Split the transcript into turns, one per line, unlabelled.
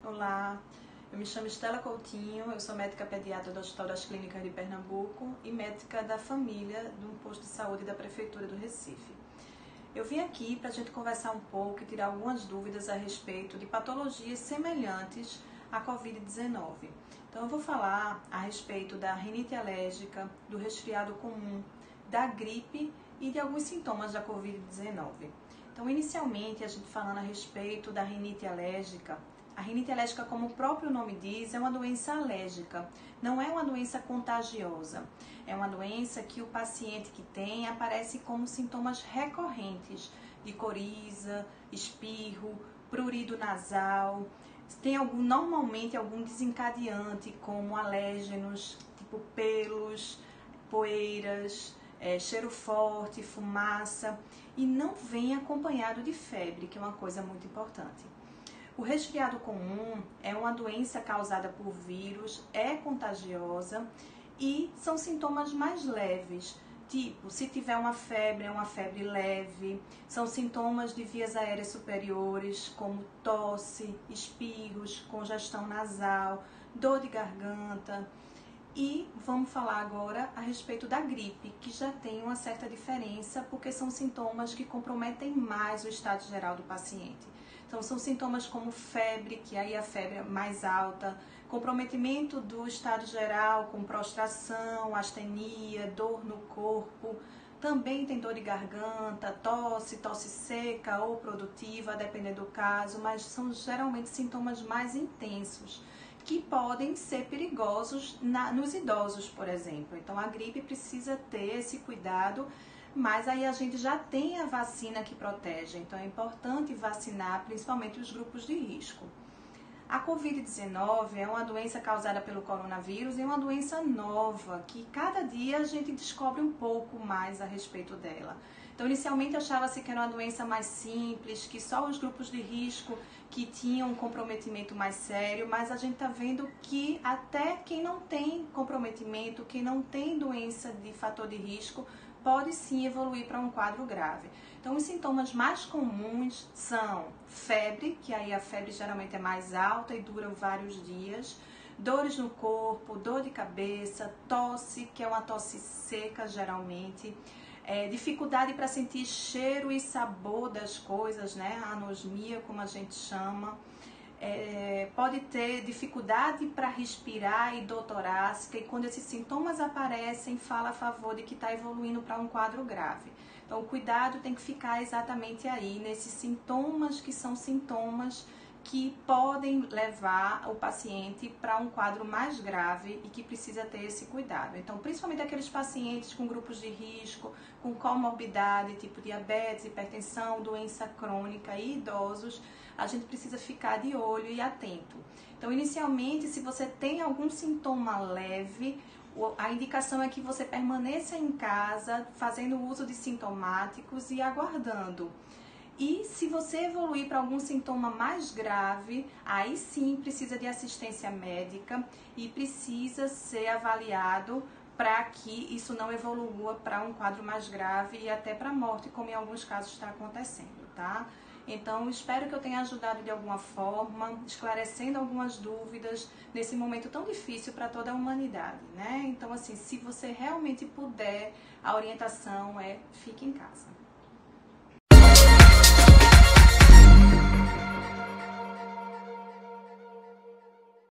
Olá, eu me chamo Estela Coutinho, eu sou médica pediatra do Hospital das Clínicas de Pernambuco e médica da família de um posto de saúde da Prefeitura do Recife. Eu vim aqui para a gente conversar um pouco e tirar algumas dúvidas a respeito de patologias semelhantes à Covid-19. Então eu vou falar a respeito da rinite alérgica, do resfriado comum, da gripe e de alguns sintomas da Covid-19. Então, inicialmente, a gente falando a respeito da rinite alérgica. A rinite alérgica, como o próprio nome diz, é uma doença alérgica, não é uma doença contagiosa. É uma doença que o paciente que tem aparece como sintomas recorrentes de coriza, espirro, prurido nasal. Tem normalmente algum desencadeante, como alérgenos, tipo pelos, poeiras, cheiro forte, fumaça, e não vem acompanhado de febre, que é uma coisa muito importante. O resfriado comum é uma doença causada por vírus, é contagiosa e são sintomas mais leves, tipo, se tiver uma febre, é uma febre leve, são sintomas de vias aéreas superiores, como tosse, espirros, congestão nasal, dor de garganta. E vamos falar agora a respeito da gripe, que já tem uma certa diferença, porque são sintomas que comprometem mais o estado geral do paciente. Então, são sintomas como febre, que aí a febre é mais alta, comprometimento do estado geral, com prostração, astenia, dor no corpo, também tem dor de garganta, tosse seca ou produtiva, dependendo do caso, mas são geralmente sintomas mais intensos, que podem ser perigosos nos idosos, por exemplo. Então, a gripe precisa ter esse cuidado, mas aí a gente já tem a vacina que protege, então é importante vacinar principalmente os grupos de risco. A Covid-19 é uma doença causada pelo coronavírus e é uma doença nova, que cada dia a gente descobre um pouco mais a respeito dela. Então, inicialmente achava-se que era uma doença mais simples, que só os grupos de risco que tinham um comprometimento mais sério, mas a gente está vendo que até quem não tem comprometimento, quem não tem doença de fator de risco, pode sim evoluir para um quadro grave. Então, os sintomas mais comuns são febre, que aí a febre geralmente é mais alta e dura vários dias, dores no corpo, dor de cabeça, tosse, que é uma tosse seca geralmente, dificuldade para sentir cheiro e sabor das coisas, né? Anosmia, como a gente chama. Pode ter dificuldade para respirar e dor torácica, e quando esses sintomas aparecem, fala a favor de que está evoluindo para um quadro grave. Então, o cuidado tem que ficar exatamente aí, nesses sintomas que são sintomas que podem levar o paciente para um quadro mais grave e que precisa ter esse cuidado. Então, principalmente aqueles pacientes com grupos de risco, com comorbidade, tipo diabetes, hipertensão, doença crônica e idosos, a gente precisa ficar de olho e atento. Então, inicialmente, se você tem algum sintoma leve, a indicação é que você permaneça em casa, fazendo uso de sintomáticos e aguardando. E se você evoluir para algum sintoma mais grave, aí sim precisa de assistência médica e precisa ser avaliado para que isso não evolua para um quadro mais grave e até para a morte, como em alguns casos está acontecendo, tá? Então, espero que eu tenha ajudado de alguma forma, esclarecendo algumas dúvidas nesse momento tão difícil para toda a humanidade, né? Então, assim, se você realmente puder, a orientação é fique em casa.